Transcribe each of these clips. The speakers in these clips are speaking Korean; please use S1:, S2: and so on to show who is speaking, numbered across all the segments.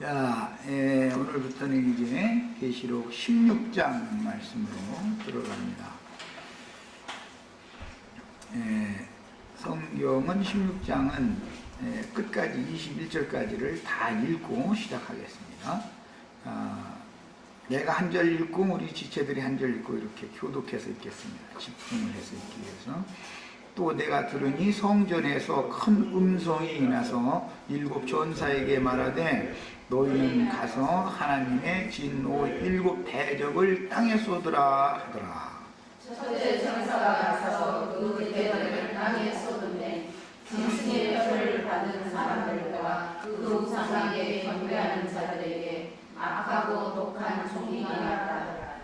S1: 자, 오늘부터는 이제 계시록 16장 말씀으로 들어갑니다. 성경은 16장은 끝까지 21절까지를 다 읽고 시작하겠습니다. 내가 한 절 읽고 우리 지체들이 한 절 읽고 이렇게 교독해서 읽겠습니다. 집중을 해서 읽기 위해서. 또 내가 들으니 성전에서 큰 음성이 나서 일곱 전사에게 말하되 너희는 가서 하나님의 진노 일곱 대적을 땅에 쏟으라 하더라.
S2: 첫째 천사가 가서 그 대적을 땅에 쏟으매 짐승의 뼈를 받은 사람들과 그 우상에게 경배하는 자들에게 악하고 독한 총기가 나타나더라.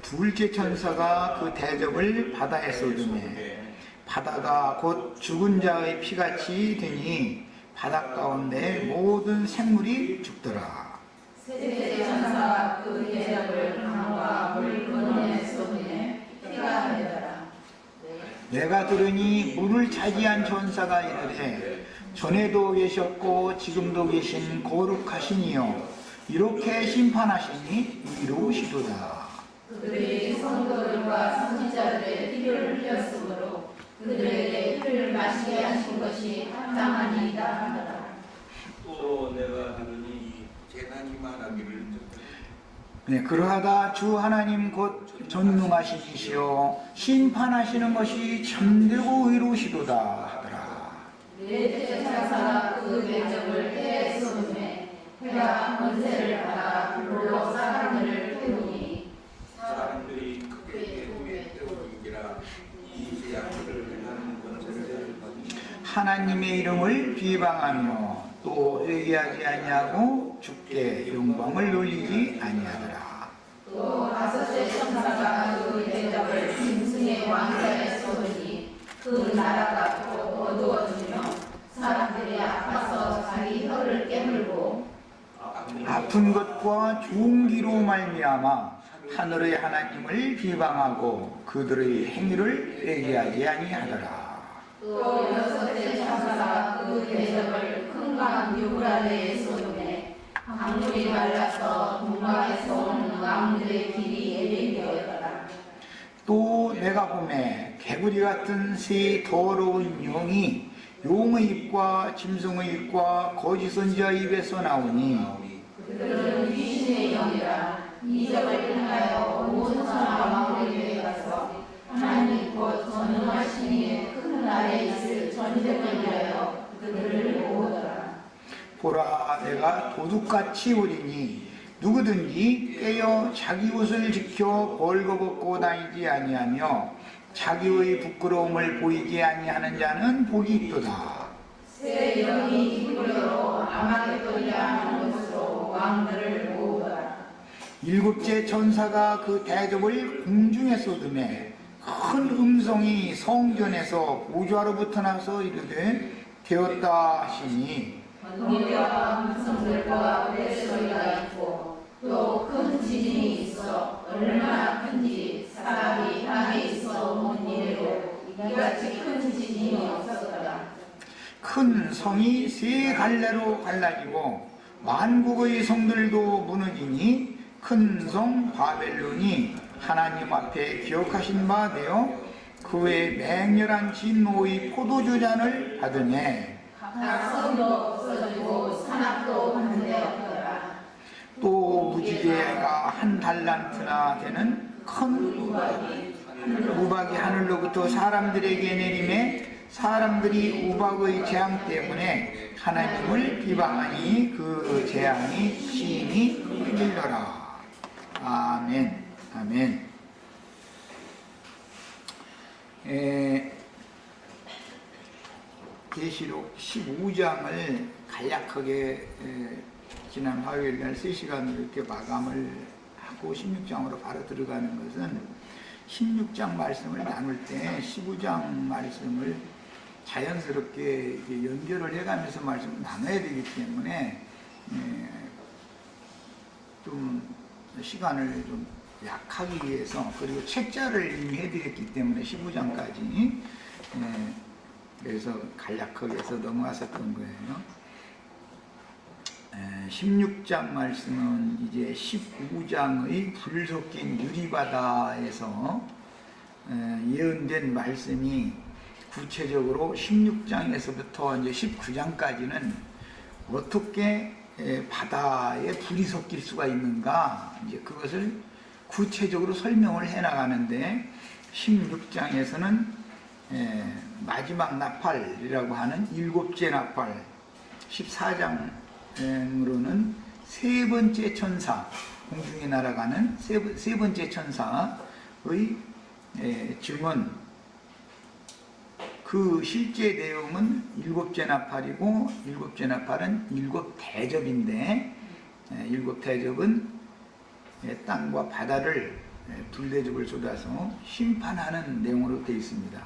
S1: 둘째 천사가 그 대적을 바다에 쏟으매 바다가 곧 죽은 자의 피같이 되니 바닷 가운데 모든 생물이 죽더라.
S2: 셋째 천사가 그 대적을 강과 물 근원에 쏟으매 피가 되더라.
S1: 내가 들으니 물을 차지한 천사가 이르되 전에도 계셨고 지금도 계신 거룩하시니요 이렇게 심판하시니 이루시도다.
S2: 그들이 성도들과 선지자들의 피를 흘렸으므로 그들에게 피를 마시게 하신 것이 합당하니이다 하더라.
S3: 또 내가 들으니 재난이 많아기를
S1: 그러하다 주 하나님 곧 전능하신 이시여 심판하시는 것이 참되고 의로우시도다 하더라.
S2: 넷째 천사가 그 대적을 해에 쏟으매 해가 권세를 받아 불로 사람들을 태우니
S3: 사람들이 크게 태우기라 이 제약들을 행하는 권세를 받으니
S1: 하나님의 이름을 비방하며 또 회개하지 아니하고 주께 영광을 돌리지 아니하더라.
S2: 또 다섯째 천사가 그 대적을 짐승의 왕자에 쏟으니 그 나라가 또 어두워지며 사람들이 아파서 자기 혀를 깨물고
S1: 아픈 것과 좋은 기로 말미암아 하늘의 하나님을 비방하고 그들의 행위를 회개하지 아니하더라.
S2: 또 여섯째 천사가 그 대적을 큰 강 유브라데에 쏟으매 강물이 말라서 동방에서 오는 왕들의 길이 예비되었더라.
S1: 또 내가 보매 개구리 같은 새 더러운 영이 용의 입과 짐승의 입과 거짓 선지자의 입에서 나오니
S2: 그들은 귀신의 영이라 이적을 행하여 온 천하 왕들에게 가서 하나님 곧 전능하신 이의 큰 날에 있을 전쟁을 위하여 그들을 모으더라.
S1: 보라 내가 도둑같이 오리니 누구든지 깨어 자기 옷을 지켜 벌거벗고 다니지 아니하며 자기의 부끄러움을 보이지 아니하는 자는 복이 있도다.
S2: 새 영이 기브로 아마겟돈이라 하는 곳으로 왕들을 모으더라.
S1: 일곱째 천사가 그 대적을 공중에 쏟으매 큰 음성이 성전에서 보좌로부터 나서 이르되 되었다 하시니
S2: 번개와 음성들과 벨소리가 있고 또 큰 지진이 있어 얼마나 큰지 사람이 땅에 있어 본 이래로 이같이 큰 지진이 없었더라.
S1: 큰 성이 세 갈래로 갈라지고 만국의 성들도 무너지니 큰 성 바벨론이 하나님 앞에 기억하신 바 되어 그의 맹렬한 진노의 포도주 잔을 받으네.
S2: 각 성도 없어지고 산악도 반대였더라.
S1: 또 무지개가 한 달란트나 되는 큰 우박이 하늘로부터 사람들에게 내림에 사람들이 우박의 재앙 때문에 하나님을 비방하니 그 재앙이 심히 흔들더라. 아멘. 아멘. 계시록 15장을 간략하게 지난 화요일날 3시간으로 이렇게 마감을 하고 16장으로 바로 들어가는 것은 16장 말씀을 나눌 때 15장 말씀을 자연스럽게 연결을 해가면서 말씀을 나눠야 되기 때문에 좀 시간을 좀 약하기 위해서 그리고 책자를 이미 해드렸기 때문에 15장까지 그래서 간략하게 해서 넘어갔었던 거예요. 16장 말씀은 이제 15장의 불 섞인 유리바다에서 예언된 말씀이 구체적으로 16장에서부터 이제 19장까지는 어떻게 바다에 불이 섞일 수가 있는가, 이제 그것을 구체적으로 설명을 해 나가는데, 16장에서는 마지막 나팔이라고 하는 7째 나팔, 14장으로는 세 번째 천사, 공중에 날아가는 세 번째 천사의 증언, 그 실제 내용은 7째 나팔이고, 7째 나팔은 7대접인데, 7대접은 땅과 바다를 불대접을 쏟아서 심판하는 내용으로 되어 있습니다.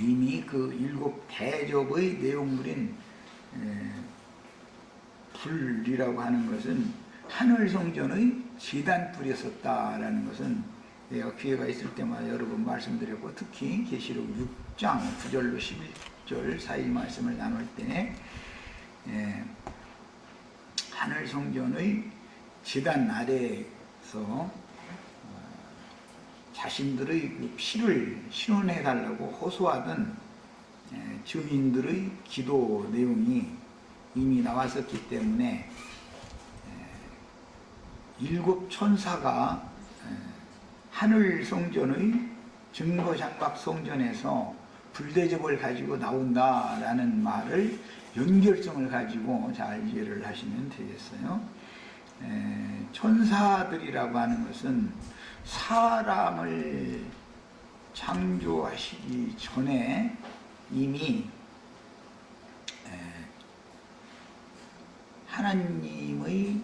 S1: 이미 그 7대접의 내용물인 불이라고 하는 것은 하늘 성전의 제단불이었었다라는 것은 내가 기회가 있을 때마다 여러 번 말씀드렸고, 특히 계시록 6장 9절로 11절 사이 말씀을 나눌 때 하늘 성전의 제단 아래에서 자신들의 그 피를 신원해 달라고 호소하던 증인들의 기도 내용이 이미 나왔었기 때문에 7 천사가 하늘 성전의 증거장막 성전에서 불대접을 가지고 나온다라는 말을 연결성을 가지고 잘 이해를 하시면 되겠어요. 천사들이라고 하는 것은 사람을 창조하시기 전에 이미 하나님의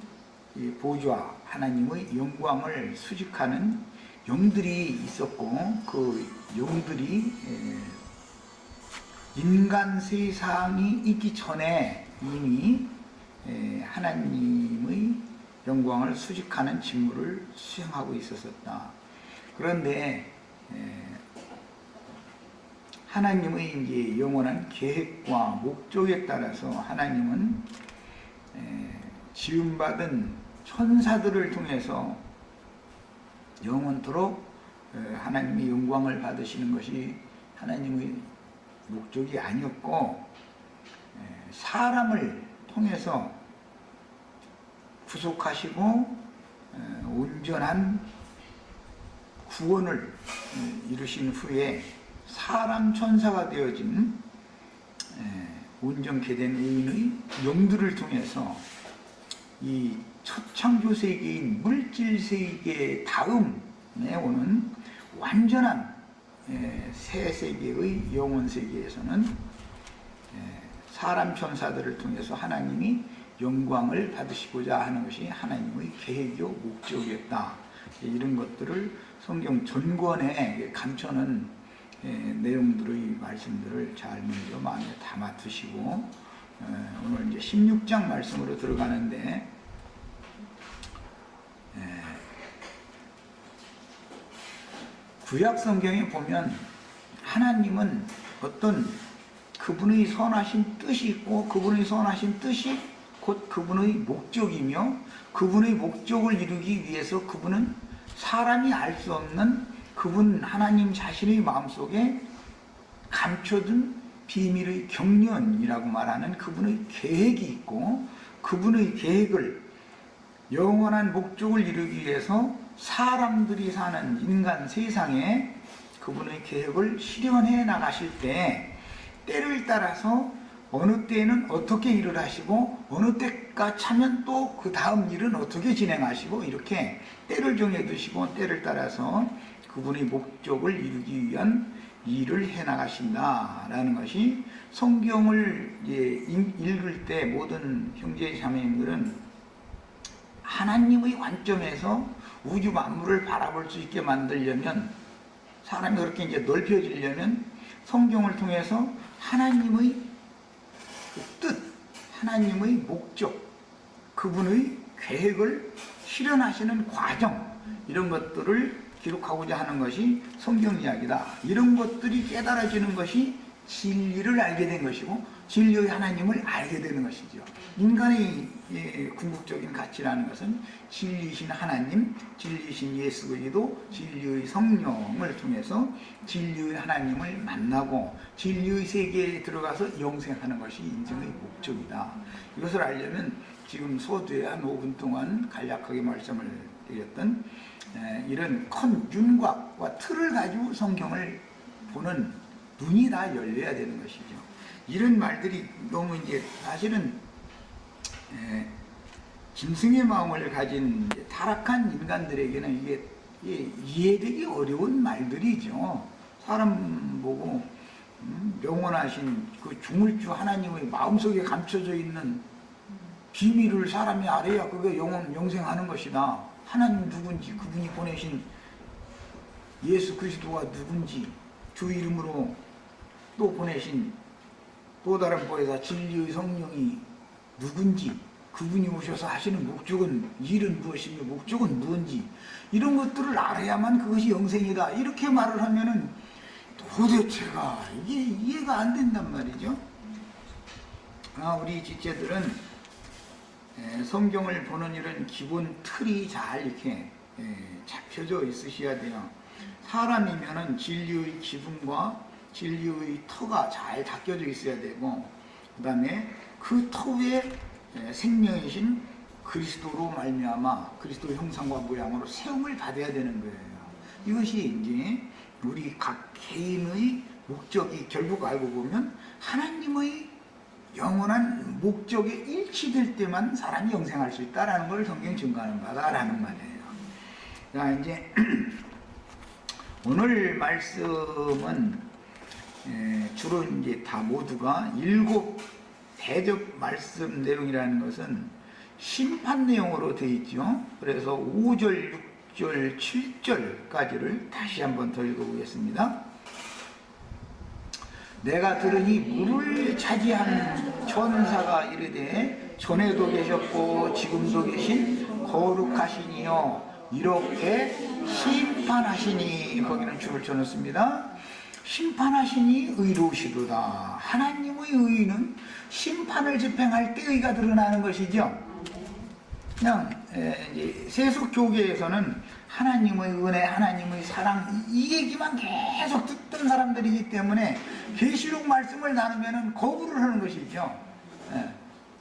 S1: 보좌, 하나님의 영광을 수직하는 영들이 있었고, 그 영들이 인간 세상이 있기 전에 이미 하나님의 영광을 수직하는 직무를 수행하고 있었다. 그런데 하나님의 이제 영원한 계획과 목적에 따라서 하나님은 지음받은 천사들을 통해서 영원토록 하나님의 영광을 받으시는 것이 하나님의 목적이 아니었고, 사람을 통해서 구속하시고 온전한 구원을 이루신 후에 사람 천사가 되어진 온전케 된 의인의 영들을 통해서 이 첫 창조 세계인 물질 세계 다음에 오는 완전한 새 세계의 영원 세계에서는 사람 천사들을 통해서 하나님이 영광을 받으시고자 하는 것이 하나님의 계획이요 목적이었다. 이런 것들을 성경 전권에 감춰놓은 내용들의 말씀들을 잘 먼저 마음에 담아 두시고, 오늘 이제 16장 말씀으로 들어가는데, 구약 성경에 보면 하나님은 어떤 그분의 선하신 뜻이 있고, 그분의 선하신 뜻이 곧 그분의 목적이며, 그분의 목적을 이루기 위해서 그분은 사람이 알 수 없는 그분 하나님 자신의 마음속에 감춰둔 비밀의 경륜이라고 말하는 그분의 계획이 있고, 그분의 계획을 영원한 목적을 이루기 위해서 사람들이 사는 인간 세상에 그분의 계획을 실현해 나가실 때, 때를 따라서 어느 때에는 어떻게 일을 하시고 어느 때가 차면 또 그 다음 일은 어떻게 진행하시고, 이렇게 때를 정해 두시고 때를 따라서 그분의 목적을 이루기 위한 일을 해 나가신다라는 것이, 성경을 읽을 때 모든 형제 자매님들은 하나님의 관점에서 우주 만물을 바라볼 수 있게 만들려면, 사람이 그렇게 이제 넓혀지려면 성경을 통해서 하나님의 그 뜻, 하나님의 목적, 그분의 계획을 실현하시는 과정, 이런 것들을 기록하고자 하는 것이 성경 이야기다. 이런 것들이 깨달아지는 것이 진리를 알게 된 것이고, 진리의 하나님을 알게 되는 것이죠. 인간의 궁극적인 가치라는 것은 진리이신 하나님, 진리이신 예수 그리스도, 진리의 성령을 통해서 진리의 하나님을 만나고 진리의 세계에 들어가서 영생하는 것이 인생의 목적이다. 이것을 알려면 지금 서두에 한 5분 동안 간략하게 말씀을 드렸던 이런 큰 윤곽과 틀을 가지고 성경을 보는 눈이 다 열려야 되는 것이죠. 이런 말들이 너무 이제 사실은 짐승의 마음을 가진 타락한 인간들에게는 이게 이해되기 어려운 말들이죠. 사람 보고 영원하신 그 중울주 하나님의 마음속에 감춰져 있는 비밀을 사람이 알아야 그게 영생하는 것이다. 하나님 누군지, 그분이 보내신 예수 그리스도가 누군지, 주 이름으로 또 보내신 또 다른 보혜사 진리의 성령이 누군지, 그분이 오셔서 하시는 목적은, 일은 무엇이며 목적은 무엇인지, 이런 것들을 알아야만 그것이 영생이다. 이렇게 말을 하면은 도대체가 이게 이해가 안 된단 말이죠. 우리 지체들은 성경을 보는 이런 기본 틀이 잘 이렇게 잡혀져 있으셔야 돼요. 사람이면은 진리의 기분과 진리의 터가 잘 닦여져 있어야 되고, 그 다음에 그 터 위에 생명이신 그리스도로 말미암아 그리스도의 형상과 모양으로 세움을 받아야 되는 거예요. 이것이 이제 우리 각 개인의 목적이 결국 알고 보면 하나님의 영원한 목적에 일치될 때만 사람이 영생할 수 있다라는 걸 성경이 증거하는 바다라는 말이에요. 자, 이제 오늘 말씀은 주로 이제 다 모두가 7 대접 말씀 내용이라는 것은 심판 내용으로 되어 있죠. 그래서 5절, 6절, 7절까지를 다시 한번 더 읽어보겠습니다. 내가 들으니 물을 차지한 천사가 이르되 전에도 계셨고 지금도 계신 거룩하시니요 이렇게 심판하시니, 거기는 줄을 쳐놓습니다. 심판하시니 의로우시도다. 하나님의 의는 심판을 집행할 때 의가 드러나는 것이죠. 그냥 이제 세속 교계에서는 하나님의 은혜, 하나님의 사랑, 이 얘기만 계속 듣던 사람들이기 때문에 계시록 말씀을 나누면 거부를 하는 것이죠.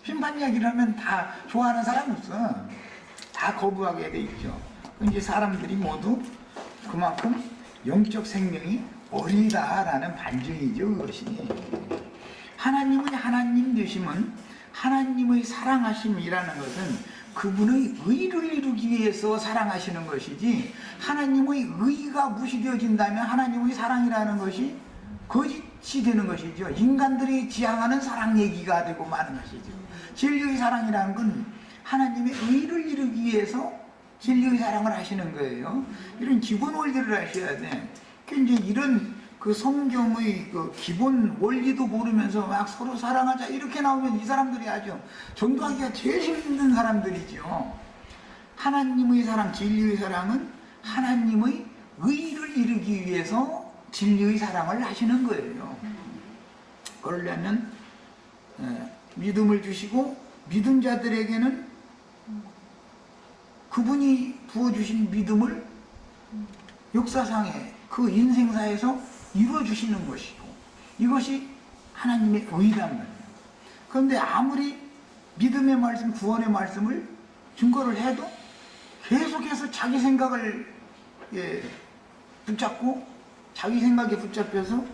S1: 심판 이야기를 하면 다 좋아하는 사람 없어. 다 거부하게 돼 있죠. 이제 사람들이 모두 그만큼 영적 생명이 어리다라는 반증이죠. 그것이 하나님의 하나님 되심은, 하나님의 사랑하심이라는 것은 그분의 의를 이루기 위해서 사랑하시는 것이지, 하나님의 의가 무시되어진다면 하나님의 사랑이라는 것이 거짓이 되는 것이죠. 인간들이 지향하는 사랑 얘기가 되고 마는 것이죠. 진리의 사랑이라는 건 하나님의 의를 이루기 위해서 진리의 사랑을 하시는 거예요. 이런 기본 원리를 아셔야 돼. 이제 이런 그 성경의 그 기본 원리도 모르면서 막 서로 사랑하자 이렇게 나오면 이 사람들이 아주 전도하기가 제일 힘든 사람들이죠. 하나님의 사랑, 진리의 사랑은 하나님의 의를 이루기 위해서 진리의 사랑을 하시는 거예요. 그러려면 믿음을 주시고 믿은 자들에게는 그분이 부어주신 믿음을 역사상에 그 인생사에서 이루어주시는 것이고, 이것이 하나님의 의란 말이에요. 그런데 아무리 믿음의 말씀, 구원의 말씀을 증거를 해도 계속해서 자기 생각을 붙잡고 자기 생각에 붙잡혀서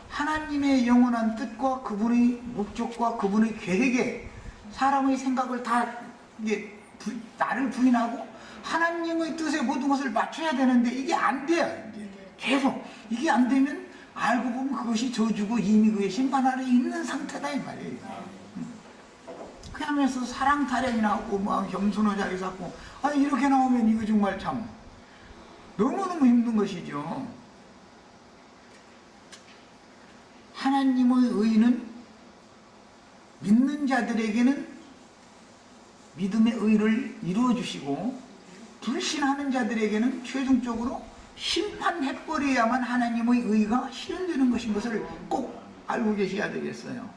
S1: 하나님의 영원한 뜻과 그분의 목적과 그분의 계획에 사람의 생각을 다 나를 부인하고 하나님의 뜻에 모든 것을 맞춰야 되는데 이게 안 돼요. 계속 이게 안 되면 알고 보면 그것이 저주고 이미 그의 심판 아래 있는 상태다 이 말이에요. 그러면서 사랑 타령이 나오고 막 겸손을 자기 잡고 이렇게 나오면 이거 정말 참 너무너무 힘든 것이죠. 하나님의 의는 믿는 자들에게는 믿음의 의를 이루어 주시고, 불신하는 자들에게는 최종적으로 심판해버려야만 하나님의 의가 실현되는 것인 것을 꼭 알고 계셔야 되겠어요.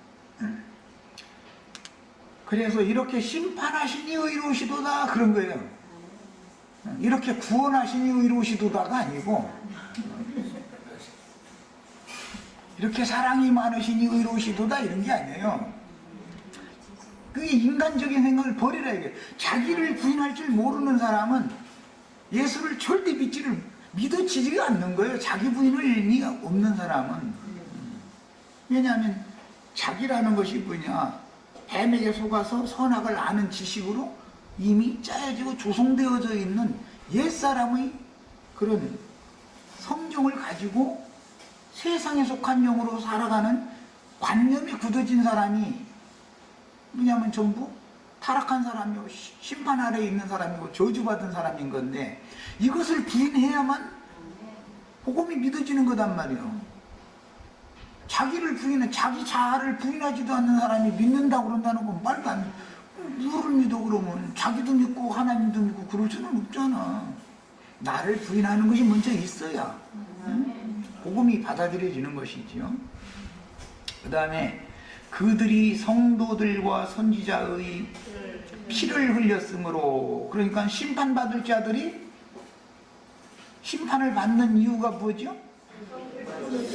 S1: 그래서 이렇게 심판하시니 의로우시도다 그런 거예요. 이렇게 구원하시니 의로우시도다가 아니고 이렇게 사랑이 많으시니 의로우시도다 이런 게 아니에요. 그게 인간적인 생각을 버리라 이게. 자기를 부인할 줄 모르는 사람은 예수를 절대 믿어지지가 않는 거예요. 자기 부인을 의미가 없는 사람은. 왜냐하면 자기라는 것이 뭐냐, 뱀에게 속아서 선악을 아는 지식으로 이미 짜여지고 조성되어져 있는 옛사람의 그런 성정을 가지고 세상에 속한 영으로 살아가는 관념이 굳어진 사람이 뭐냐면 전부 타락한 사람이고 심판 아래에 있는 사람이고 저주받은 사람인 건데, 이것을 부인해야만 복음이 믿어지는 거단 말이에요. 자기를 부인해, 자기 자아를 부인하지도 않는 사람이 믿는다고 그런다는 건 말도 안 돼. 누구를 믿어 그러면? 자기도 믿고 하나님도 믿고 그럴 수는 없잖아. 나를 부인하는 것이 먼저 있어야 복음이 받아들여지는 것이지요. 그 다음에 그들이 성도들과 선지자의 피를 흘렸으므로, 그러니까 심판받을 자들이 심판을 받는 이유가 뭐죠?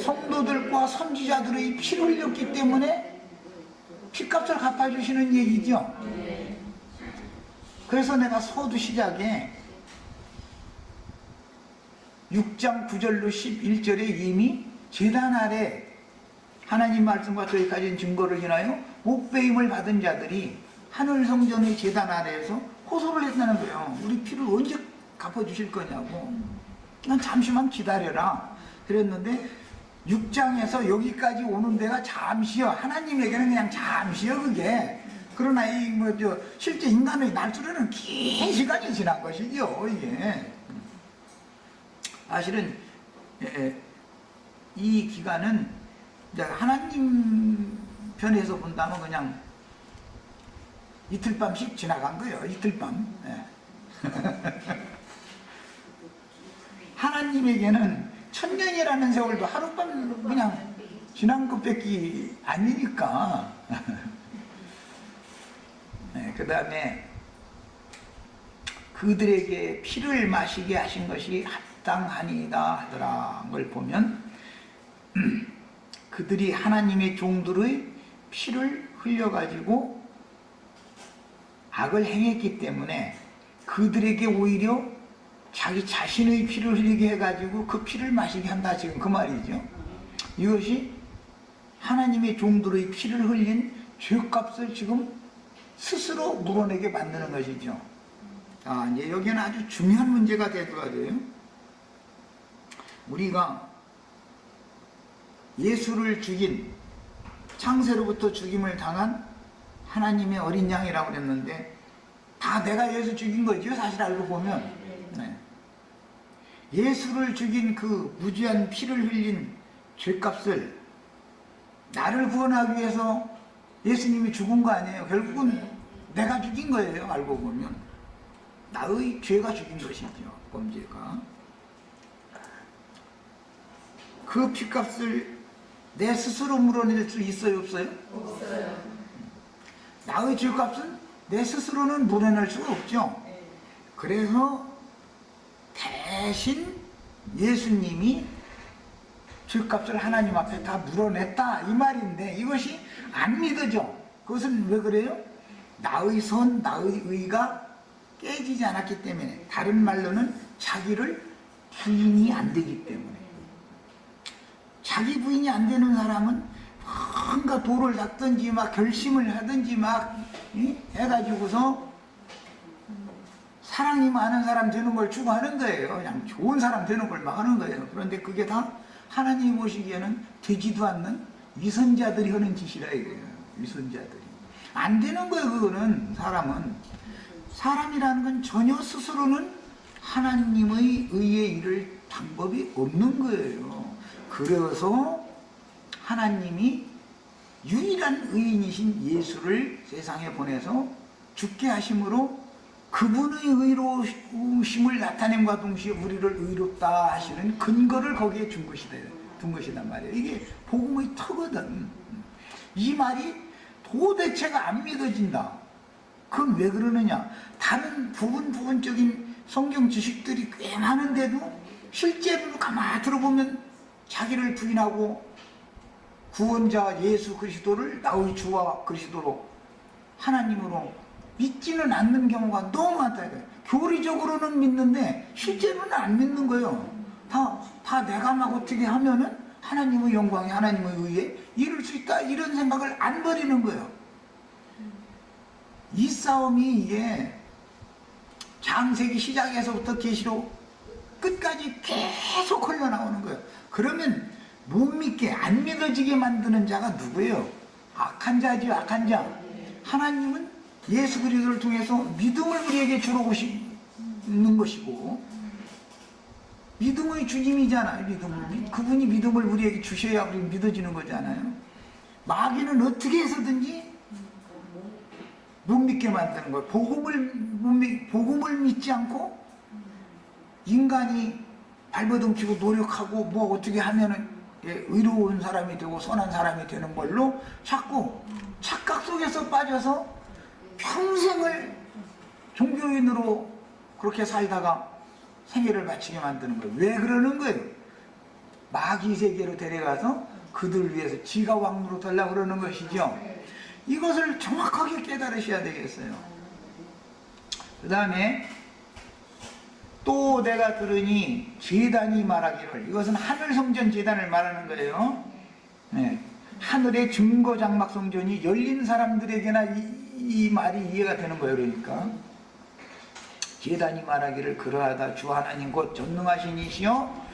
S1: 성도들과 선지자들의 피를 흘렸기 때문에 피값을 갚아주시는 얘기죠. 그래서 내가 서두 시작에 6장 9절로 11절에 이미 제단 아래 하나님 말씀과 저희 가진 증거를 인하여 목배임을 받은 자들이 하늘 성전의 제단 아래에서 호소를 했다는 거예요. 우리 피를 언제 갚아주실 거냐고. 난 잠시만 기다려라 그랬는데, 6장에서 여기까지 오는 데가 잠시요. 하나님에게는 그냥 잠시요 그게. 그러나 이 실제 인간의 날수로는 긴 시간이 지난 것이죠 이게. 사실은 이 기간은 이제 하나님 편에서 본다면 그냥 이틀 밤씩 지나간 거예요. 이틀 밤. 하나님에게는 천년이라는 세월도 하룻밤 그냥 지난 것밖에 아니니까. 그 다음에 그들에게 피를 마시게 하신 것이 합당하니이다 하더라 걸 보면, 그들이 하나님의 종들의 피를 흘려가지고 악을 행했기 때문에 그들에게 오히려 자기 자신의 피를 흘리게 해가지고 그 피를 마시게 한다, 지금 그 말이죠. 이것이 하나님의 종들의 피를 흘린 죄값을 지금 스스로 물어내게 만드는 것이죠. 이제 여기는 아주 중요한 문제가 되더라고요. 우리가 예수를 죽인, 창세로부터 죽임을 당한 하나님의 어린 양이라고 그랬는데, 다 내가 예수 죽인 거죠, 사실 알고 보면. 예수를 죽인 그 무지한 피를 흘린 죄값을 나를 구원하기 위해서 예수님이 죽은 거 아니에요. 결국은 내가 죽인 거예요, 알고 보면. 나의 죄가 죽인 것이죠, 범죄가. 그 피값을 내 스스로 물어낼 수 있어요, 없어요?
S2: 없어요.
S1: 나의 죄값은 내 스스로는 물어낼 수가 없죠. 그래서 대신 예수님이 죄값을 하나님 앞에 다 물어냈다 이 말인데, 이것이 안 믿어져. 그것은 왜 그래요? 나의 선, 나의 의가 깨지지 않았기 때문에, 다른 말로는 자기를 부인이 안 되기 때문에. 자기 부인이 안 되는 사람은 뭔가 도를 닦든지 막 결심을 하든지 막 해가지고서 사랑이 많은 사람 되는 걸 추구하는 거예요. 그냥 좋은 사람 되는 걸 막 하는 거예요. 그런데 그게 다 하나님이 보시기에는 되지도 않는 위선자들이 하는 짓이라 이거예요. 위선자들이. 안 되는 거예요, 그거는. 사람이라는 건 전혀 스스로는 하나님의 의에 이를 방법이 없는 거예요. 그래서 하나님이 유일한 의인이신 예수를 세상에 보내서 죽게 하심으로 그분의 의로우심을 나타냄과 동시에 우리를 의롭다 하시는 근거를 거기에 둔 것이단 말이에요. 이게 복음의 터거든. 이 말이 도대체가 안 믿어진다. 그건 왜 그러느냐? 다른 부분적인 성경 지식들이 꽤 많은데도 실제로 가만히 들어보면 자기를 부인하고 구원자 예수 그리스도를 나의 주와 그리스도로 하나님으로 믿지는 않는 경우가 너무 많다 이거예요. 교리적으로는 믿는데 실제로는 안 믿는 거예요. 다 내가 막 어떻게 하면은 하나님의 영광에 하나님의 의에 이룰 수 있다 이런 생각을 안 버리는 거예요. 이 싸움이 이게 창세기 시작에서부터 계시록 끝까지 계속 흘러나오는 거예요. 그러면 못 믿게 안 믿어지게 만드는 자가 누구예요? 악한 자지요. 악한 자. 하나님은 예수 그리스도를 통해서 믿음을 우리에게 주러 오시는 것이고 믿음의 주님이잖아요. 그분이 믿음을 우리에게 주셔야 우리 믿어지는 거잖아요. 마귀는 어떻게 해서든지 못 믿게 만드는 거예요. 복음을 믿지 않고 인간이 발버둥치고 노력하고 뭐 어떻게 하면은 의로운 사람이 되고 선한 사람이 되는 걸로 자꾸 착각 속에서 빠져서 평생을 종교인으로 그렇게 살다가 생애를 바치게 만드는 거예요. 왜 그러는 거예요? 마귀 세계로 데려가서 그들 위해서 지가 왕으로 되려고 그러는 것이죠. 이것을 정확하게 깨달으셔야 되겠어요. 그 다음에 또 내가 들으니 제단이 말하기를, 이것은 하늘성전 제단을 말하는 거예요. 네. 하늘의 증거장막성전이 열린 사람들에게나 이 말이 이해가 되는 거예요. 그러니까 제단이 말하기를 그러하다 주 하나님 곧 전능하신 이시여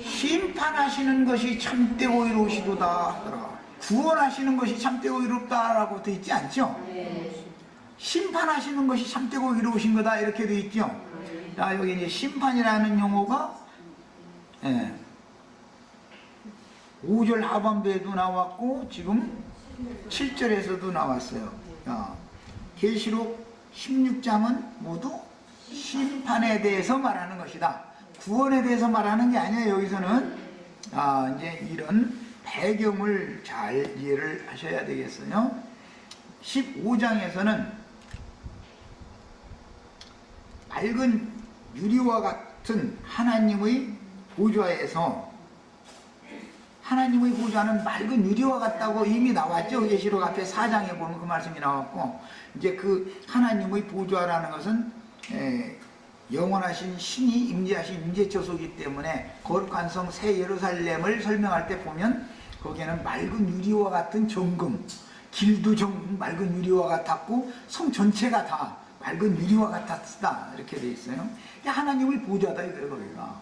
S1: 심판하시는 것이 참되고 의로우시도다 하더라. 구원하시는 것이 참되고 의롭다라고 되어 있지 않죠? 심판하시는 것이 참되고 의로우신 거다 이렇게 되어 있죠? 자, 여기 이제 심판이라는 용어가 5절 하반부에도 나왔고 지금 7절에서도 나왔어요. 계시록 16장은 모두 심판에 대해서 말하는 것이다. 구원에 대해서 말하는 게 아니에요. 여기서는 이제 이런 배경을 잘 이해를 하셔야 되겠어요. 15장에서는 맑은 유리와 같은 하나님의 보좌에서, 하나님의 보좌는 맑은 유리와 같다고 이미 나왔죠. 계시록 앞에 4장에 보면 그 말씀이 나왔고, 이제 그 하나님의 보좌라는 것은 영원하신 신이 임재하신 임재처소이기 때문에 거룩한 성 새 예루살렘을 설명할 때 보면 거기에는 맑은 유리와 같은 정금, 길도 정금 맑은 유리와 같았고 성 전체가 다 맑은 유리와 같았다 이렇게 돼 있어요. 하나님의 보좌다 이거예요. 거기가.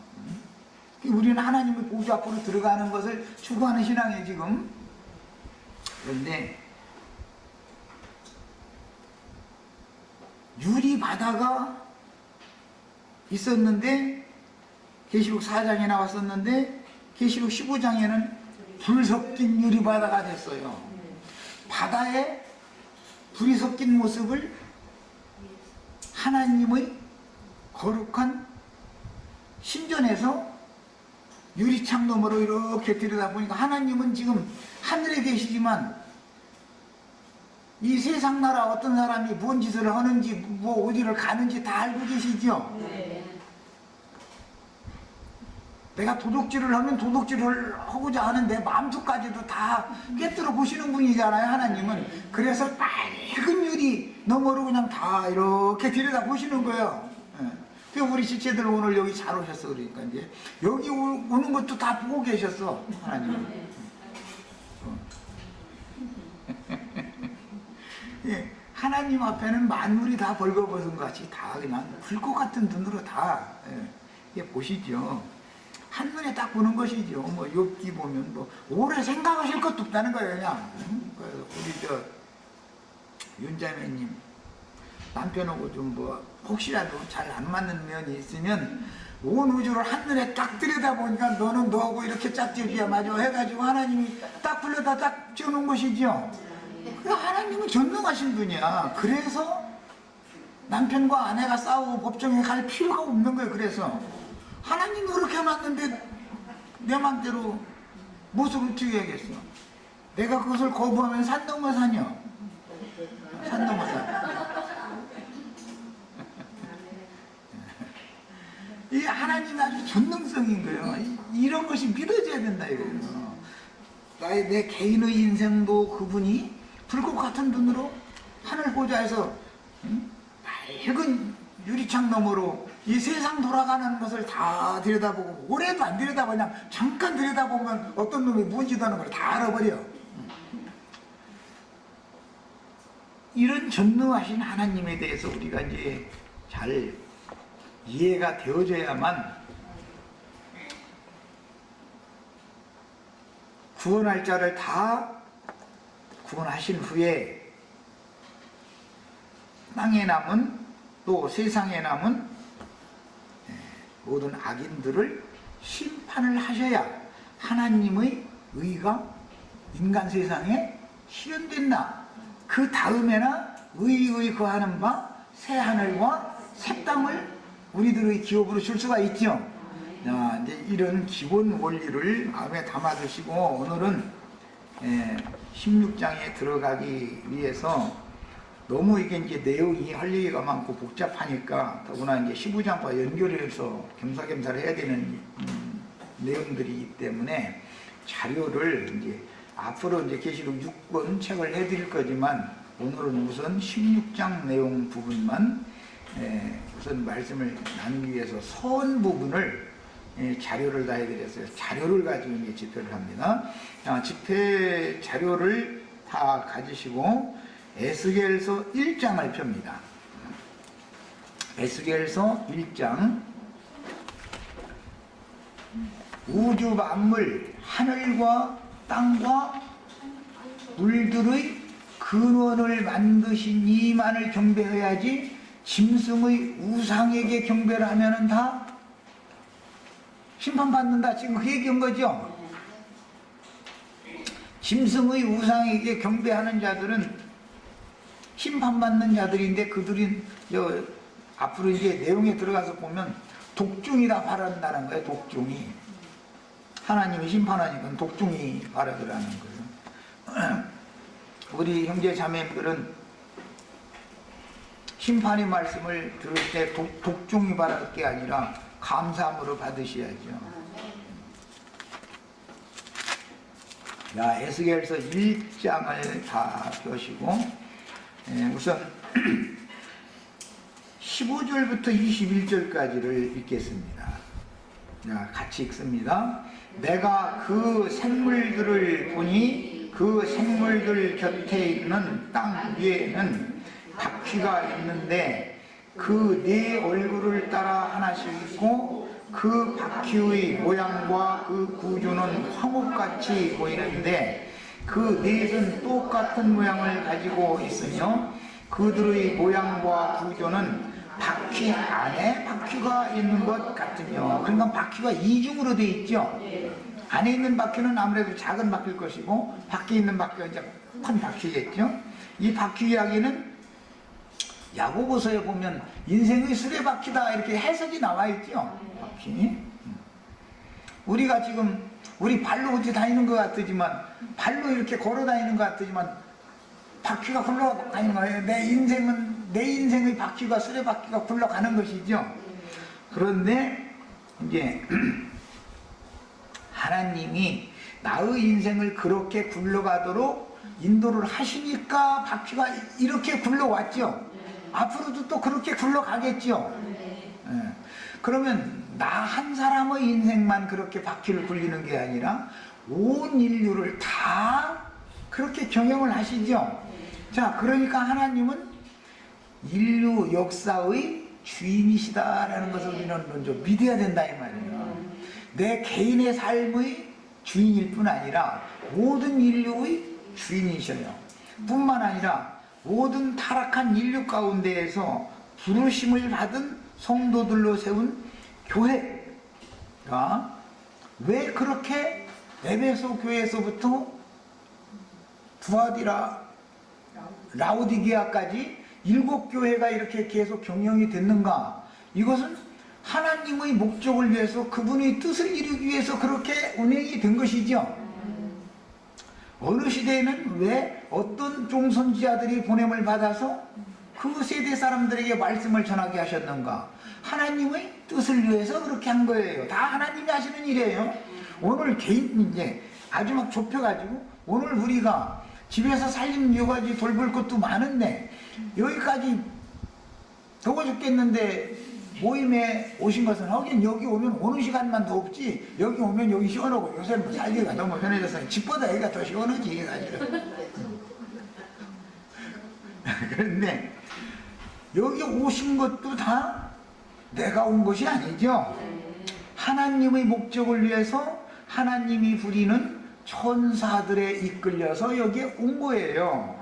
S1: 우리는 하나님의 보좌 앞으로 들어가는 것을 추구하는 신앙이에요 지금. 그런데 유리 바다가 있었는데 계시록 4장에 나왔었는데 계시록 15장에는 불 섞인 유리 바다가 됐어요. 바다에 불이 섞인 모습을 하나님의 거룩한 신전에서 유리창 너머로 이렇게 들여다보니까 하나님은 지금 하늘에 계시지만 이 세상 나라 어떤 사람이 뭔 짓을 하는지 뭐 어디를 가는지 다 알고 계시죠? 내가 도둑질을 하면 도둑질을 하고자 하는 내 마음속까지도 다 꿰뚫어 보시는 분이잖아요, 하나님은. 그래서 맑은 유리 너머로 그냥 다 이렇게 들여다 보시는 거예요. 그러니까 우리 지체들 오늘 여기 잘 오셨어. 그러니까 이제 여기 오는 것도 다 보고 계셨어, 하나님은. 예, 하나님 앞에는 만물이 다 벌거벗은 것 같이 다 그냥 불꽃 같은 눈으로 다 보시죠. 한눈에 딱 보는 것이죠. 뭐 욥기 보면 뭐 오래 생각하실 것도 없다는 거예요, 그냥. 그래서 우리 윤자매님 남편하고 좀 뭐 혹시라도 잘 안 맞는 면이 있으면 온 우주를 한눈에 딱 들여다보니까 너는 너하고 이렇게 짝지기야 맞아 해가지고 하나님이 딱 불러다 딱 지어놓은 것이죠. 하나님은 전능하신 분이야. 그래서 남편과 아내가 싸우고 법정에 갈 필요가 없는 거예요. 그래서 하나님이 그렇게 해놨는데 내 맘대로 무엇을 어떻게 해야겠어. 내가 그것을 거부하면 산 넘어 산이요. 산 넘어 산. 이 하나님이 아주 전능성인 거예요. 이런 것이 믿어져야 된다 이거예요. 내 개인의 인생도 그분이 불꽃 같은 눈으로 하늘 보좌에서 밝은 유리창 너머로 이 세상 돌아가는 것을 다 들여다보고, 오래도 안 들여다보고 그냥 잠깐 들여다보면 어떤 놈이 뭔지도 하는 걸 다 알아버려. 이런 전능하신 하나님에 대해서 우리가 이제 잘 이해가 되어져야만 구원할 자를 다 구원하신 후에 땅에 남은 또 세상에 남은 모든 악인들을 심판을 하셔야 하나님의 의가 인간 세상에 실현된다. 그 다음에나 의의 거하는 바 새 하늘과 새 땅을 우리들의 기업으로 줄 수가 있죠. 이제 이런 기본 원리를 마음에 담아두시고 오늘은 16장에 들어가기 위해서 너무 이게 이제 내용이 할 얘기가 많고 복잡하니까 더구나 이제 15장과 연결해서 겸사겸사를 해야 되는 내용들이기 때문에 자료를 이제 앞으로 이제 계시록 6권 책을 해드릴 거지만 오늘은 우선 16장 내용 부분만 우선 말씀을 나누기 위해서 선 부분을 자료를 다 해드렸어요. 자료를 가지고 이제 집회를 합니다. 집회 자료를 다 가지시고 에스겔서 1장을 펴니다. 에스겔서 1장. 우주 만물, 하늘과 땅과 물들의 근원을 만드신 이만을 경배해야지 짐승의 우상에게 경배를 하면은 다 심판받는다. 지금 그 얘기한 거죠. 짐승의 우상에게 경배하는 자들은 심판받는 자들인데 그들이 앞으로 이제 내용에 들어가서 보면 독중이라 바란다는 거예요. 독중이. 하나님이 심판하니까 독중이 바라더라는 거예요. 우리 형제 자매들은 심판의 말씀을 들을 때 독중이 바랄 게 아니라 감사함으로 받으셔야죠. 에스겔서 1장을 다 펴시고 우선 15절부터 21절까지를 읽겠습니다. 같이 읽습니다. 내가 그 생물들을 보니 그 생물들 곁에 있는 땅 위에는 바퀴가 있는데 그 네 얼굴을 따라 하나씩 있고 그 바퀴의 모양과 그 구조는 황옥같이 보이는데 그 넷은 똑같은 모양을 가지고 있으며 그들의 모양과 구조는 바퀴 안에 바퀴가 있는 것 같으며, 그러니까 바퀴가 이중으로 되어 있죠. 안에 있는 바퀴는 아무래도 작은 바퀴일 것이고 밖에 있는 바퀴가 이제 큰 바퀴겠죠. 이 바퀴 이야기는 야고보서에 보면 인생의 수레바퀴다 이렇게 해석이 나와 있죠. 바퀴. 우리가 지금 우리 발로 어디 다니는 것 같지만, 발로 이렇게 걸어 다니는 것 같지만 바퀴가 굴러다니는 거예요. 내 인생의 바퀴가 수레바퀴가 굴러가는 것이죠. 그런데 이제 하나님이 나의 인생을 그렇게 굴러가도록 인도를 하시니까 바퀴가 이렇게 굴러왔죠. 앞으로도 또 그렇게 굴러가겠죠. 그러면 나 한 사람의 인생만 그렇게 바퀴를 굴리는 게 아니라 온 인류를 다 그렇게 경영을 하시죠. 자, 그러니까 하나님은 인류 역사의 주인이시다라는 것을 우리는 먼저 믿어야 된다 이 말이에요. 내 개인의 삶의 주인일 뿐 아니라 모든 인류의 주인이셔요. 뿐만 아니라 모든 타락한 인류 가운데에서 부르심을 받은 성도들로 세운 교회가 왜 그렇게 에베소 교회에서부터 두아디라, 라오디게아까지 7교회가 이렇게 계속 경영이 됐는가? 이것은 하나님의 목적을 위해서, 그분의 뜻을 이루기 위해서 그렇게 운행이 된 것이죠. 어느 시대에는 왜 어떤 종선지자들이 보냄을 받아서 그 세대 사람들에게 말씀을 전하게 하셨는가? 하나님의 뜻을 위해서 그렇게 한 거예요. 다 하나님이 하시는 일이에요. 오늘 개인 이제 아주 막 좁혀가지고 오늘 우리가 집에서 살림 여가지 돌볼 것도 많은데 여기까지 더워 죽겠는데 모임에 오신 것은 하긴 여기 오면 오는 시간만 더 없지 여기 오면 여기 시원하고 요새는 뭐 살기가 너무 편해져서 집보다 여기가 더 시원하지 사실은. 그런데 여기 오신 것도 다 내가 온 것이 아니죠. 하나님의 목적을 위해서 하나님이 부리는 천사들에 이끌려서 여기에 온 거예요.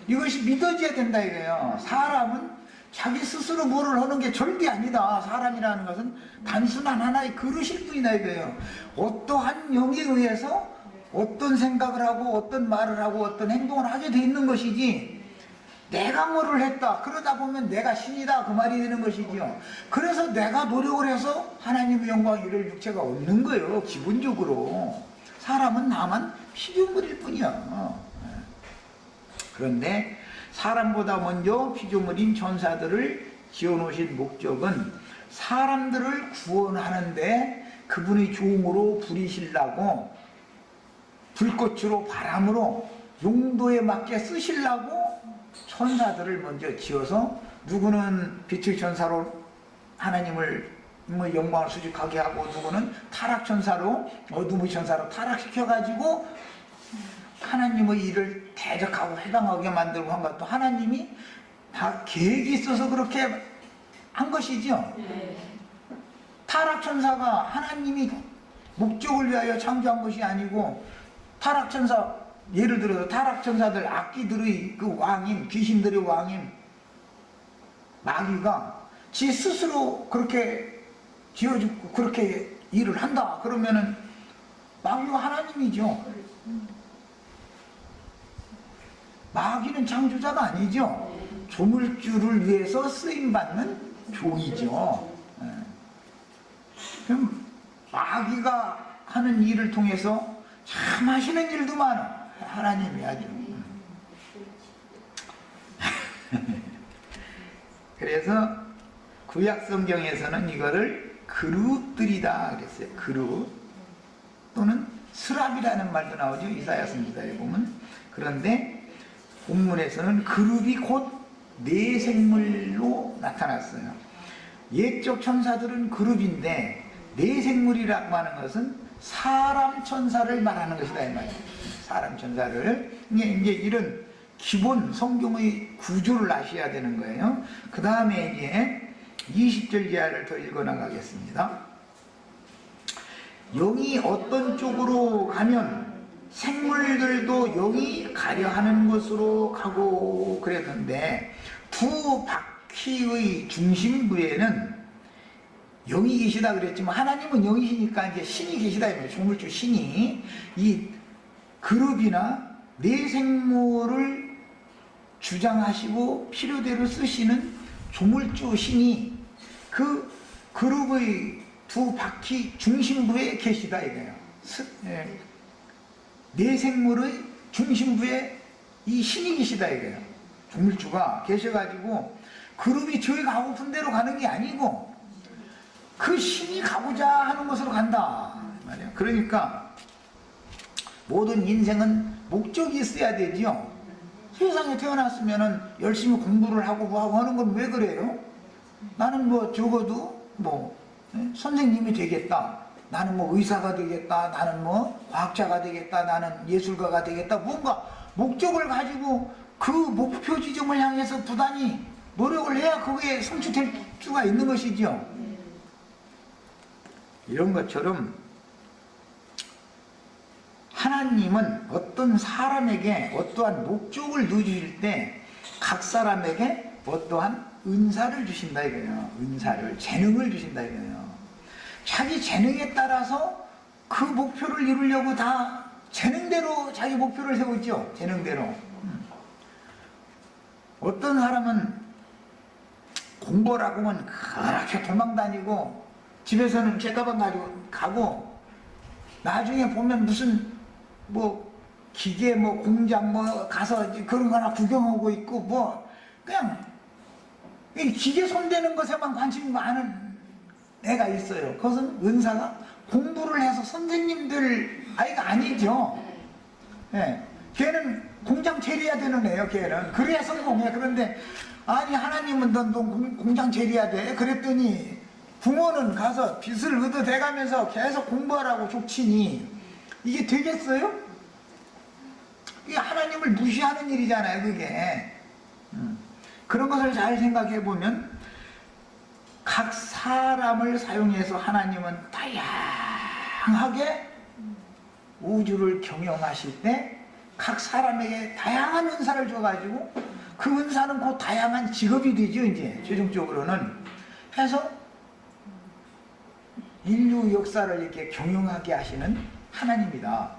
S1: 이것이 믿어져야 된다 이거예요. 사람은 자기 스스로 뭐를 하는 게 절대 아니다. 사람이라는 것은 단순한 하나의 그릇일 뿐이다 이거예요. 어떠한 영에 의해서 어떤 생각을 하고 어떤 말을 하고 어떤 행동을 하게 돼 있는 것이지 내가 뭐를 했다 그러다 보면 내가 신이다 그 말이 되는 것이지요. 그래서 내가 노력을 해서 하나님의 영광 이룰 육체가 없는 거예요. 기본적으로 사람은 다만 피조물일 뿐이야. 그런데 사람보다 먼저 피조물인 천사들을 지어놓으신 목적은 사람들을 구원하는데 그분의 종으로 부리시려고 불꽃으로 바람으로 용도에 맞게 쓰시려고 천사들을 먼저 지어서 누구는 빛의 천사로 하나님을 영광을 수직하게 하고 누구는 타락천사로 어둠의 천사로 타락시켜가지고 하나님의 일을 대적하고 해당하게 만들고 한 것도 하나님이 다 계획이 있어서 그렇게 한 것이죠. 타락천사가 하나님이 목적을 위하여 창조한 것이 아니고 타락천사 예를 들어서 타락천사들 악기들의 그 왕인 귀신들의 왕인 마귀가 지 스스로 그렇게 지어주고 그렇게 일을 한다 그러면은 마귀가 하나님이죠. 마귀는 창조자가 아니죠. 조물주를 위해서 쓰임받는 종이죠. 그럼 마귀가 하는 일을 통해서 참 하시는 일도 많아. 하나님이 아주. 그래서 구약성경에서는 이거를 그룹들이다 그랬어요. 그룹 또는 스랍이라는 말도 나오죠. 이사야 선지자에 보면. 그런데 본문에서는 그룹이 곧 내생물로 나타났어요. 옛적 천사들은 그룹인데 내생물이라고 하는 것은 사람 천사를 말하는 것이다 이 말이에요. 사람 천사를 이제 이런 기본 성경의 구조를 아셔야 되는 거예요. 그 다음에 이제 20절 이하를 더 읽어 나가겠습니다. 영이 어떤 쪽으로 가면 생물들도 영이 가려 하는 곳으로 가고 그랬는데 두 바퀴의 중심부에는 영이 계시다 그랬지만 하나님은 영이시니까 이제 신이 계시다 이거예요. 조물주 신이 이 그룹이나 내생물을 주장하시고 필요대로 쓰시는 조물주 신이 그 그룹의 두 바퀴 중심부에 계시다 이거예요. 내생물의 중심부에 이 신이 계시다 이거예요. 조물주가 계셔가지고 그룹이 저희 가고픈 대로 가는 게 아니고 그 신이 가고자 하는 곳으로 간다 말이에요. 그러니까 모든 인생은 목적이 있어야 되지요. 세상에 태어났으면 열심히 공부를 하고 뭐 하는 건 왜 그래요? 나는 뭐 적어도 뭐 선생님이 되겠다, 나는 뭐 의사가 되겠다, 나는 뭐 과학자가 되겠다, 나는 예술가가 되겠다, 뭔가 목적을 가지고 그 목표 지점을 향해서 부단히 노력을 해야 그게 성취될 수가 있는 것이죠. 이런 것처럼 하나님은 어떤 사람에게 어떠한 목적을 넣어주실 때 각 사람에게 어떠한 은사를 주신다 이거예요. 은사를, 재능을 주신다 이거예요. 자기 재능에 따라서 그 목표를 이루려고 다 재능대로 자기 목표를 세우죠. 재능대로. 어떤 사람은 공부라고 하면 그렇게 도망다니고 집에서는 책가방 가지고 가고 나중에 보면 무슨 뭐 기계 뭐 공장 뭐 가서 그런 거 하나 구경하고 있고 뭐 그냥 이 기계 손대는 것에만 관심이 많은 애가 있어요. 그것은 은사가 공부를 해서 선생님들 아이가 아니죠. 예. 걔는 공장 차려야 되는 애요. 걔는 그래야 성공해. 그런데 아니 하나님은 넌 공장 차려야 돼. 그랬더니 부모는 가서 빚을 얻어대가면서 계속 공부하라고 족치니 이게 되겠어요? 이게 하나님을 무시하는 일이잖아요. 그게 그런 것을 잘 생각해 보면 각 사람을 사용해서 하나님은 다양하게 우주를 경영하실 때 각 사람에게 다양한 은사를 줘가지고 그 은사는 곧 다양한 직업이 되죠. 이제 최종적으로는 해서 인류 역사를 이렇게 경영하게 하시는 하나님이다.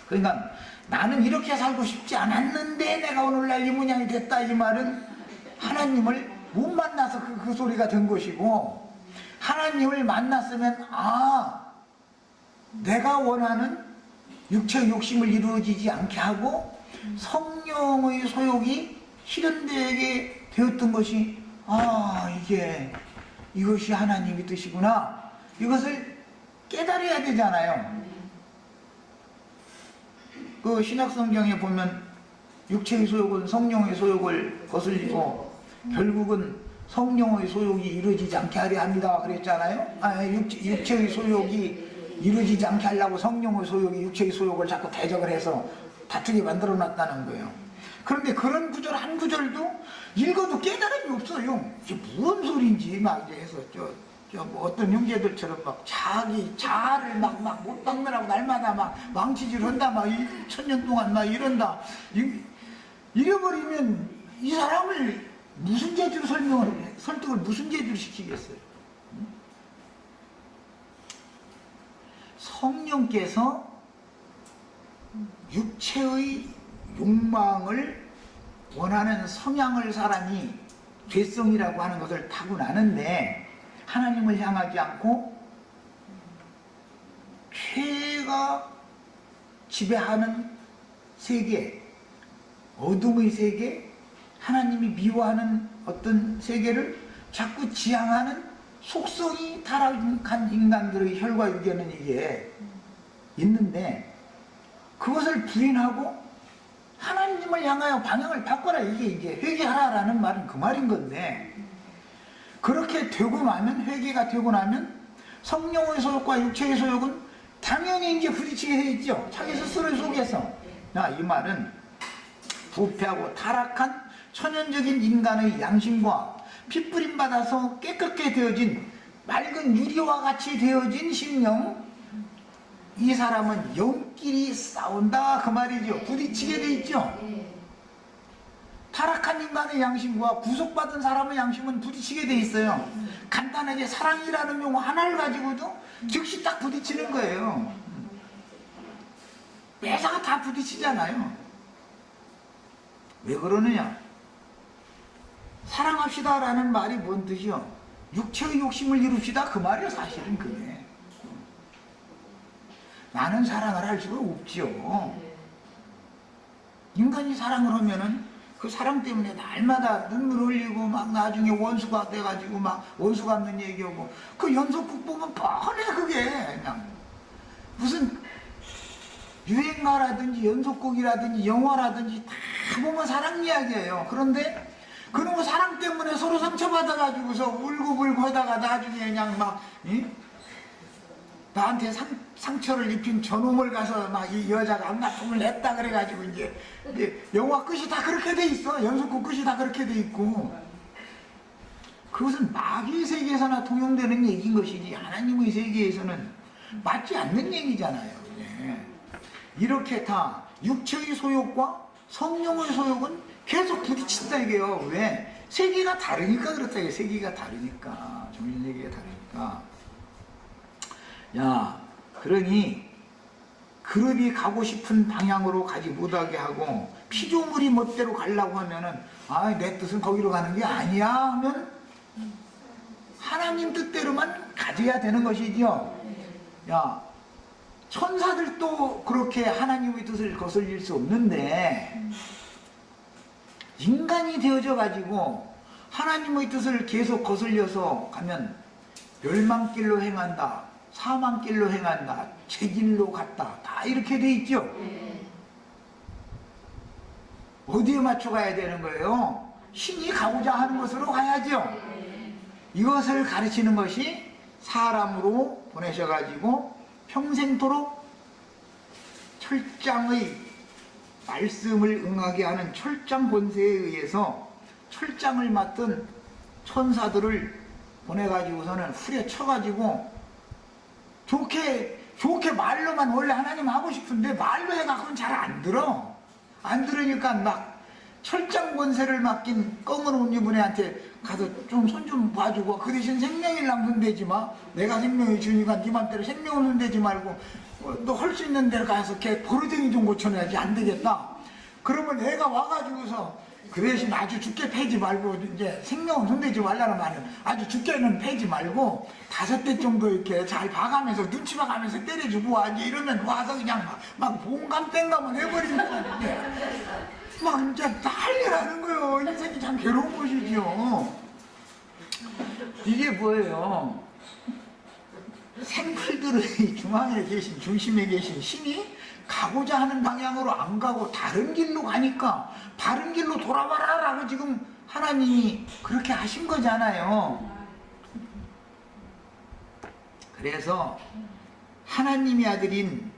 S1: 그러니까 나는 이렇게 살고 싶지 않았는데 내가 오늘날 이 모양이 됐다, 이 말은 하나님을 못 만나서 그 소리가 된 것이고, 하나님을 만났으면 내가 원하는 육체의 욕심을 이루어지지 않게 하고 성령의 소욕이 실현되게 되었던 것이 이것이 하나님의 뜻이구나, 이것을 깨달아야 되잖아요. 그 신약성경에 보면 육체의 소욕은 성령의 소욕을 거슬리고 결국은 성령의 소욕이 이루어지지 않게 하려 합니다 그랬잖아요. 육체의 소욕이 이루어지지 않게 하려고 성령의 소욕이 육체의 소욕을 자꾸 대적을 해서 다투게 만들어 놨다는 거예요. 그런데 그런 구절 한 구절도 읽어도 깨달음이 없어요. 이게 무슨 소리인지 막 이제 해서 뭐 어떤 형제들처럼 막 자기 자아를 막 못 박느라고 날마다 막 망치질 한다, 막 1000년 동안 막 이런다. 이래버리면 이 사람을 무슨 재주로 설득을 무슨 재주로 시키겠어요? 성령께서 육체의 욕망을 원하는 성향을 사람이 죄성이라고 하는 것을 타고나는데 하나님을 향하지 않고 죄가 지배하는 세계, 어둠의 세계, 하나님이 미워하는 어떤 세계를 자꾸 지향하는 속성이 타락한 인간들의 혈과 육에는 이게 있는데, 그것을 부인하고 하나님을 향하여 방향을 바꿔라, 이게 회개하라라는 말은 그 말인 건데, 그렇게 되고 나면, 회개가 되고 나면 성령의 소욕과 육체의 소욕은 당연히 이제 부딪히게 돼 있죠. 자기 스스로 속에서. 이 말은 부패하고 타락한 천연적인 인간의 양심과 핏부림 받아서 깨끗게 되어진 맑은 유리와 같이 되어진 심령, 이 사람은 영끼리 싸운다 그 말이죠. 부딪히게 돼 있죠. 타락한 인간의 양심과 구속받은 사람의 양심은 부딪히게 돼 있어요. 간단하게 사랑이라는 용어 하나를 가지고도 즉시 딱 부딪히는 거예요. 매사가 다 부딪히잖아요. 왜 그러느냐? 사랑합시다 라는 말이 뭔 뜻이요? 육체의 욕심을 이룹시다 그 말이에요. 사실은 그게 나는 사랑을 할 수가 없지요. 인간이 사랑을 하면은 그 사랑 때문에 날마다 눈물 흘리고 막 나중에 원수가 돼가지고 막 원수 갚는 얘기하고, 그 연속극 보면 뻔해. 그게 그냥 무슨 유행가라든지 연속극이라든지 영화라든지 다 보면 사랑 이야기예요. 그런데 그놈의 사랑 때문에 서로 상처받아가지고서 울고불고 하다가 나중에 그냥 막 나한테 상처를 입힌 저놈을 가서 막 이 여자가 안나쁨을 냈다 그래가지고 이제 영화 끝이 다 그렇게 돼 있어. 연속극 끝이 다 그렇게 돼 있고, 그것은 마귀의 세계에서나 통용되는 얘기인 것이지 하나님의 세계에서는 맞지 않는 얘기잖아요. 이렇게 다 육체의 소욕과 성령의 소욕은 계속 부딪힌다 이게요. 왜? 세계가 다르니까 그렇다. 이게 세계가 다르니까, 정신 세계가 다르니까. 그러니 그룹이 가고 싶은 방향으로 가지 못하게 하고 피조물이 멋대로 가려고 하면은 내 뜻은 거기로 가는 게 아니야 하면 하나님 뜻대로만 가져야 되는 것이지요. 천사들도 그렇게 하나님의 뜻을 거슬릴 수 없는데 인간이 되어져 가지고 하나님의 뜻을 계속 거슬려서 가면 멸망길로 행한다, 사망길로 행한다, 제 길로 갔다, 다 이렇게 돼 있죠. 어디에 맞춰 가야 되는 거예요? 신이 가고자 하는 곳으로 가야죠. 이것을 가르치는 것이 사람으로 보내셔가지고 평생토록 철장의 말씀을 응하게 하는 철장 권세에 의해서 철장을 맡은 천사들을 보내가지고서는 후려쳐가지고 좋게 말로만 원래 하나님 하고 싶은데 말로 해갖고는 잘 안 들어. 안 들으니까 막 철장 권세를 맡긴 검은 옷 입은 애한테 가서 좀 손 좀 봐주고 그 대신 생명일랑 손대지 마. 내가 생명이 주니까 네 맘대로 생명을 손대지 말고 너 할 수 있는 데로 가서 걔 버르댕이 좀 고쳐내야지. 안 되겠다. 그러면 애가 와가지고서 그 대신 아주 죽게 패지 말고 이제 생명은 손대지 말라는 말은 아주 죽게는 패지 말고 5대 정도 이렇게 잘 봐가면서 눈치 봐가면서 때려주고 와. 이제 이러면 와서 그냥 막 봉감땡감을 해버리니까 막 이제 난리나는 거예요. 인생이 참 괴로운 것이죠. 이게 뭐예요? 생풀들의 중앙에 계신, 중심에 계신 신이 가고자 하는 방향으로 안 가고 다른 길로 가니까 바른 길로 돌아와라 라고 지금 하나님이 그렇게 하신 거잖아요. 그래서 하나님의 아들인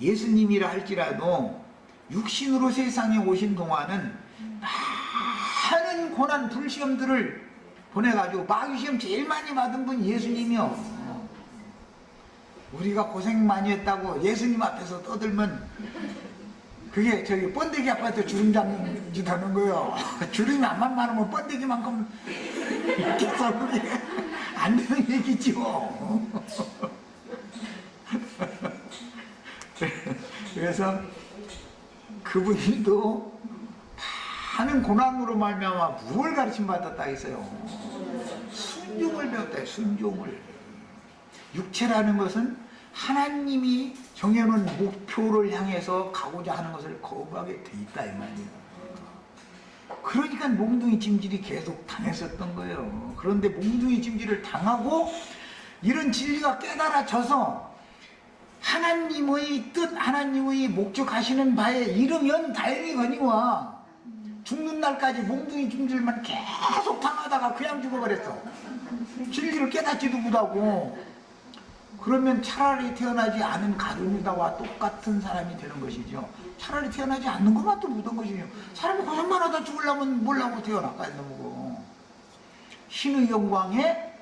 S1: 예수님이라 할지라도 육신으로 세상에 오신 동안은 많은 고난 불시험들을 보내가지고 마귀시험 제일 많이 받은 분 예수님이요. 우리가 고생 많이 했다고 예수님 앞에서 떠들면 그게 저기 번데기 아파트 주름 잡는 짓 하는 거예요. 주름이 안만 많으면 번데기만큼 있겠어. 그게 안 되는 얘기죠. 그래서 그분도 많은 고난으로 말미암아 무엇을 가르침 받았다 했어요? 순종을 배웠다 해요. 순종을. 육체라는 것은 하나님이 정해놓은 목표를 향해서 가고자 하는 것을 거부하게 돼 있다 이 말이에요. 그러니까 몽둥이 찜질이 계속 당했었던 거예요. 그런데 몽둥이 찜질을 당하고 이런 진리가 깨달아져서 하나님의 뜻, 하나님의 목적하시는 바에 이르면 다행이거니와 죽는 날까지 몽둥이 찜질만 계속 당하다가 그냥 죽어버렸어. 진리를 깨닫지도 못하고. 그러면 차라리 태어나지 않은 가룟유다와 똑같은 사람이 되는 것이죠. 차라리 태어나지 않는 것만 또 묻은 것이죠. 사람이 고생만 하다 죽으려면 뭘라고 태어날까요? 너무 신의 영광에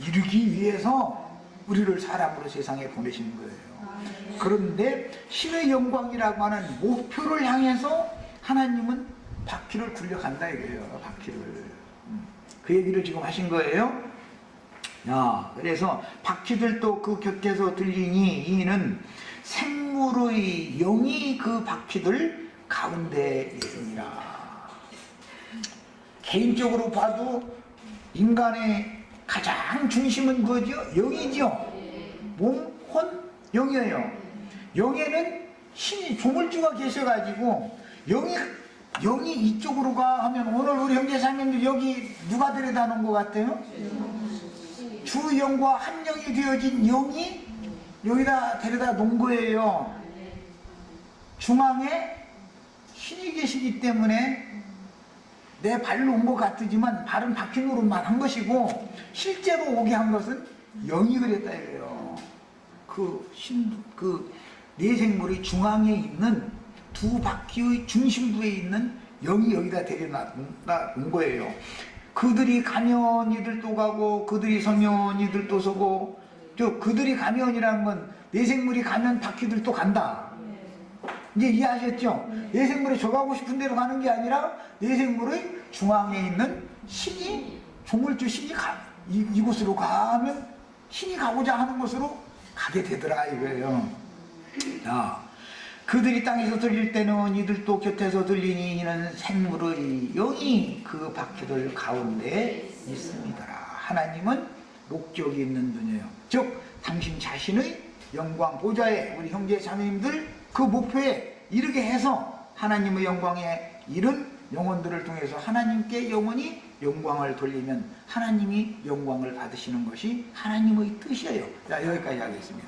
S1: 이르기 위해서 우리를 사람으로 세상에 보내신 거예요. 그런데 신의 영광이라고 하는 목표를 향해서 하나님은 바퀴를 굴려간다 이거예요. 바퀴를. 그 얘기를 지금 하신 거예요. 야, 그래서 바퀴들도 그 곁에서 들리니 이는 생물의 영이 그 바퀴들 가운데 있습니다. 개인적으로 봐도 인간의 가장 중심은 뭐죠? 영이죠. 몸, 혼, 영이에요. 영에는 신이 조물주가 계셔가지고 영이 이쪽으로 가 하면 오늘 우리 형제자매님들 여기 누가 데려다 놓은 것 같아요? 주 영과 한 영이 되어진 영이 여기다 데려다 놓은 거예요. 중앙에 신이 계시기 때문에 내 발로 온 것 같지만 발은 바퀴 노릇만 한 것이고 실제로 오게 한 것은 영이 그랬다 이거예요. 그 내생물의 중앙에 있는 두 바퀴의 중심부에 있는 영이 여기다 데려다 놓은 거예요. 그들이 가면 이들도 가고 그들이 서면 이들도 서고 그들이 가면이라는 건 내생물이 가면 바퀴들도 간다. 이제 이해하셨죠? 내생물이 저 가고 싶은 대로 가는 게 아니라 내생물의 중앙에 있는 신이 조물주 신이 이곳으로 가면 신이 가고자 하는 곳으로 가게 되더라 이거예요. 자, 그들이 땅에서 들릴 때는 이들도 곁에서 들리니 이는 생물의 영이 그 바퀴들 가운데 있습니다. 하나님은 목적이 있는 분이에요. 즉 당신 자신의 영광 보좌에 우리 형제 자매님들 그 목표에 이르게 해서 하나님의 영광에 이른 영혼들을 통해서 하나님께 영원히 영광을 돌리면 하나님이 영광을 받으시는 것이 하나님의 뜻이에요. 자, 여기까지 하겠습니다.